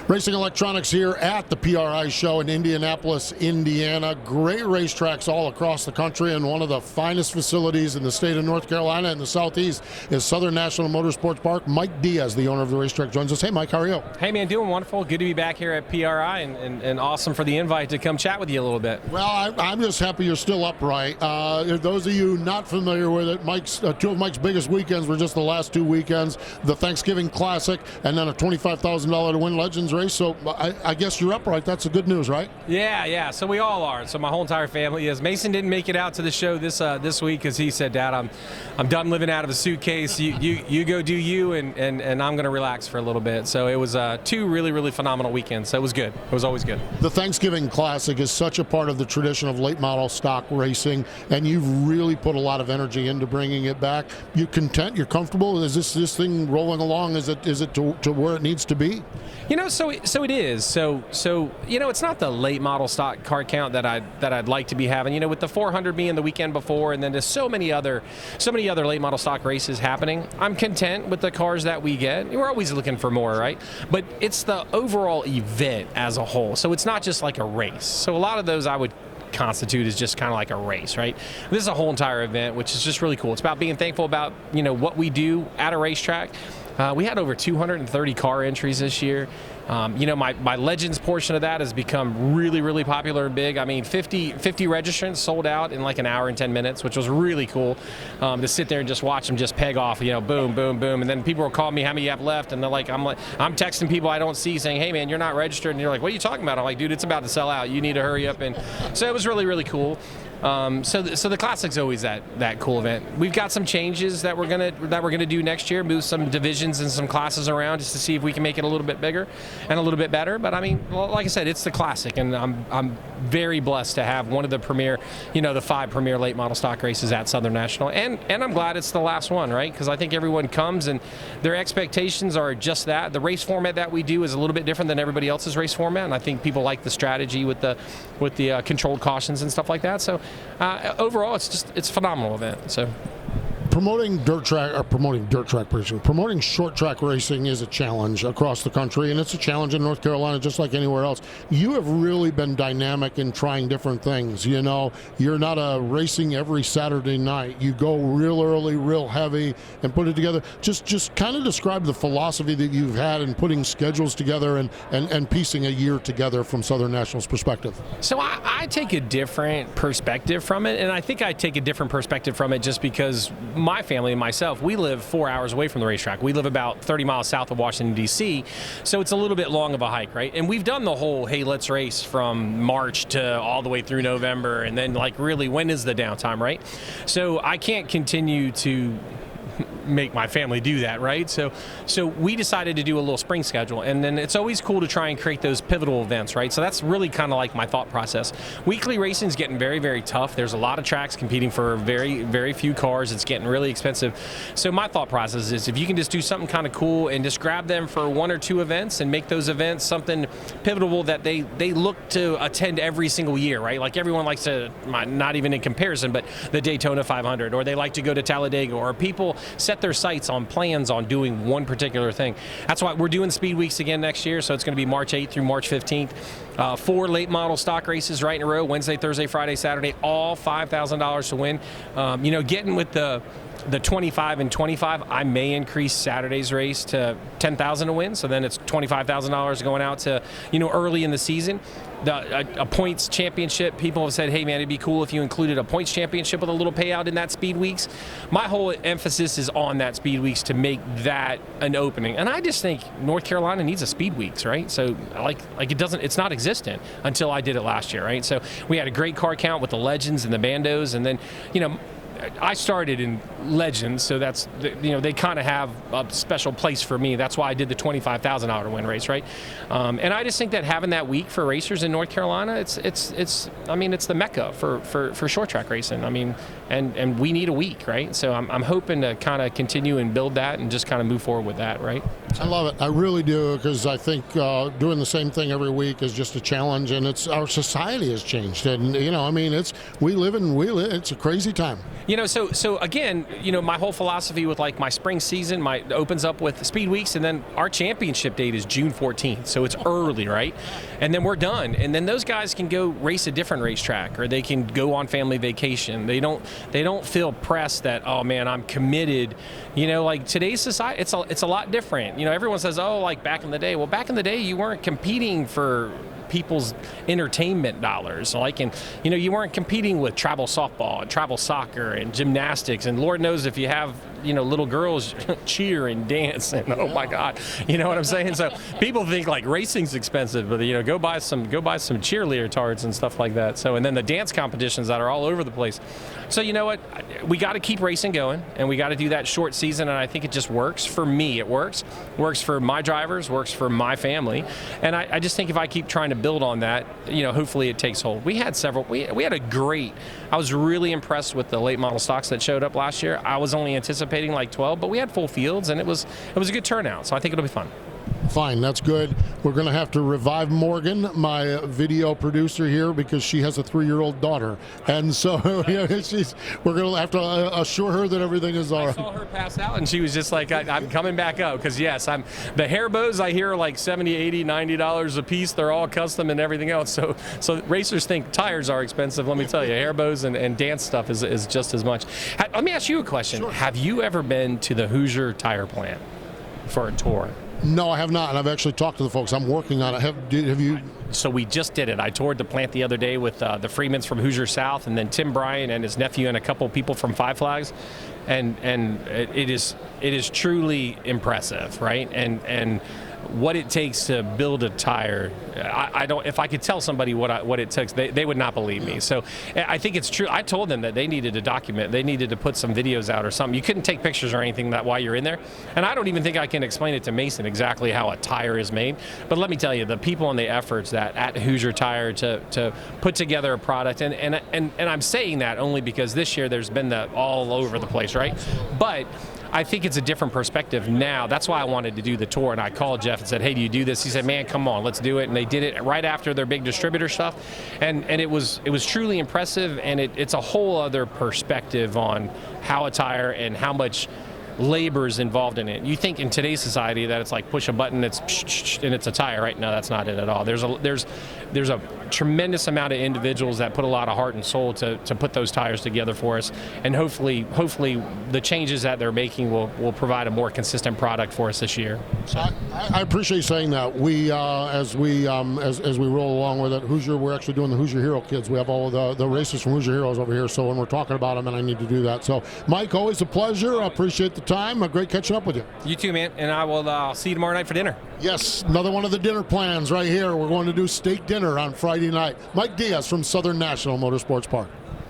Racing electronics here at the PRI Show in Indianapolis, Indiana. Great racetracks all across the country, and one of the finest facilities in the state of North Carolina and the Southeast is Southern National Motorsports Park. Mike Diaz, the owner of the racetrack, joins us. Hey, Mike, how are you? Hey, man, doing wonderful. Good to be back here at PRI, and awesome for the invite to come chat with you a little bit. Well, I'm just happy you're still upright. Those of you not familiar with it, two of Mike's biggest weekends were just the last 2 weekends, the Thanksgiving Classic and then a $25,000 to win Legends race. So I guess you're upright. That's the good news, right? Yeah. So we all are. So my whole entire family is. Mason didn't make it out to the show this week because he said, "Dad, I'm done living out of a suitcase. You go do you, and I'm going to relax for a little bit." So it was 2 really phenomenal weekends. So it was good. It was always good. The Thanksgiving Classic is such a part of the tradition of late model stock racing, and you've really put a lot of energy into bringing it back. You content? You're comfortable? Is this thing rolling along? Is it to where it needs to be? So it is. So it's not the late model stock car count that I'd like to be having. With the 400 being the weekend before, and then there's so many other late model stock races happening. I'm content with the cars that we get. We're always looking for more, right? But it's the overall event as a whole. So it's not just like a race. So a lot of those I would constitute as just kind of like a race, right? This is a whole entire event, which is just really cool. It's about being thankful about what we do at a racetrack. We had over 230 car entries this year. My Legends portion of that has become really popular and big. I mean, 50 registrants sold out in like an hour and 10 minutes, which was really cool to sit there and just watch them just peg off, boom, boom, boom. And then people will call me how many you have left, and I'm texting people I don't see saying, "Hey, man, you're not registered." And you're like, "What are you talking about?" I'm like, "Dude, it's about to sell out. You need to hurry up." And so it was really cool. So the Classic's always that cool event. We've got some changes that we're gonna do next year, move some divisions and some classes around just to see if we can make it a little bit bigger and a little bit better. But I mean, like I said, it's the Classic, and I'm very blessed to have one of the premier, the 5 premier late model stock races at Southern National, and I'm glad it's the last one, right? Because I think everyone comes and their expectations are just that. The race format that we do is a little bit different than everybody else's race format, and I think people like the strategy with the controlled cautions and stuff like that. So overall, it's a phenomenal event. So. Promoting short track racing is a challenge across the country, and it's a challenge in North Carolina just like anywhere else. You have really been dynamic in trying different things. You're not racing every Saturday night. You go real early, real heavy, and put it together. Just kind of describe the philosophy that you've had in putting schedules together and piecing a year together from Southern National's perspective. So I take a different perspective from it, and I think I take a different perspective from it just because my family and myself, we live 4 hours away from the racetrack. We live about 30 miles south of Washington, D.C., so it's a little bit long of a hike, right? And we've done the whole, hey, let's race from March to all the way through November, and then, like, really, when is the downtime, right? So I can't continue to make my family do that, right? So we decided to do a little spring schedule, and then it's always cool to try and create those pivotal events, right? So that's really kind of like my thought process. Weekly racing is getting very tough. There's a lot of tracks competing for very few cars. It's getting really expensive. So my thought process is if you can just do something kind of cool and just grab them for 1 or 2 events and make those events something pivotal that they look to attend every single year, right? Like everyone likes to, not even in comparison, but the Daytona 500, or they like to go to Talladega, or people set their sights on plans on doing one particular thing. That's why we're doing Speed Weeks again next year, so it's going to be March 8th through March 15th. 4 late model stock races right in a row, Wednesday, Thursday, Friday, Saturday, all $5,000 to win. Getting with the 25 and 25, I may increase Saturday's race to $10,000 to win, so then it's $25,000 going out to, early in the season. A points championship, people have said, hey man, it'd be cool if you included a points championship with a little payout in that Speed Weeks. My whole emphasis is on that Speed Weeks to make that an opening. And I just think North Carolina needs a Speed Weeks, right? So it's not existent until I did it last year, right? So we had a great car count with the Legends and the Bandos, and then, I started in Legends, so that's, they kind of have a special place for me. That's why I did the $25,000 win race, right? And I just think that having that week for racers in North Carolina, it's the mecca for short track racing. I mean, and we need a week, right? So I'm hoping to kind of continue and build that and just kind of move forward with that, right? I love it. I really do, because I think doing the same thing every week is just a challenge, and it's our society has changed, and I mean, it's a crazy time. So again, my whole philosophy with like my spring season, opens up with speed weeks, and then our championship date is June 14th, so it's early, right? And then we're done, and then those guys can go race a different racetrack, or they can go on family vacation. They don't feel pressed that, oh man, I'm committed. Like today's society, it's a lot different. Everyone says, oh, like back in the day. Well, back in the day, you weren't competing for people's entertainment dollars. You weren't competing with travel softball and travel soccer and gymnastics. And Lord knows if you have, little girls cheer and dance, and oh my God, you know what I'm saying? So people think like racing's expensive, but go buy some cheer leotards and stuff like that. So, and then the dance competitions that are all over the place. So you know what? We got to keep racing going, and we got to do that short season, and I think it just works. For me, it works for my drivers, works for my family, and I just think if I keep trying to build on that, hopefully it takes hold. We had I was really impressed with the late model stocks that showed up last year. I was only anticipating like 12, but we had full fields, and it was a good turnout, so I think it'll be fun. Fine, that's good. We're going to have to revive Morgan, my video producer here, because she has a 3-year-old daughter, and so we're going to have to assure her that everything is all right. I saw her pass out, and she was just like, I'm coming back up, because yes, the hair bows I hear are like $70, $80, $90 a piece. They're all custom and everything else. So racers think tires are expensive. Let me tell you, hair bows and dance stuff is just as much. Let me ask you a question. Sure. Have you ever been to the Hoosier tire plant for a tour? No, I have not, and I've actually talked to the folks. I'm working on it. Have you? So we just did it. I toured the plant the other day with the Freemans from Hoosier South, and then Tim Bryan and his nephew and a couple of people from Five Flags, and it is truly impressive, right? And what it takes to build a tire, I don't. If I could tell somebody what it takes, they would not believe me. So I think it's true. I told them that they needed to document. They needed to put some videos out or something. You couldn't take pictures or anything while you're in there. And I don't even think I can explain it to Mason exactly how a tire is made. But let me tell you, the people and the efforts that at Hoosier Tire to put together a product, and I'm saying that only because this year there's been all over the place, right? But I think it's a different perspective now. That's why I wanted to do the tour, and I called Jeff and said, hey, do you do this? He said, man, come on, let's do it. And they did it right after their big distributor stuff, and it was truly impressive, and it's a whole other perspective on how a tire and how much labor is involved in it. You think in today's society that it's like push a button, and it's a tire, right? No, that's not it at all. There's a tremendous amount of individuals that put a lot of heart and soul to put those tires together for us, and hopefully the changes that they're making will provide a more consistent product for us this year. So. I appreciate you saying that. We as we roll along with it, Hoosier, we're actually doing the Hoosier Hero Kids. We have all of the racers from Hoosier Heroes over here, so when we're talking about them, and I need to do that. So Mike, always a pleasure. I appreciate the time. Great catching up with you. You too, man, and I will see you tomorrow night for dinner. Yes, another one of the dinner plans right here. We're going to do steak dinner on Friday night. Mike Diaz from Southern National Motorsports Park.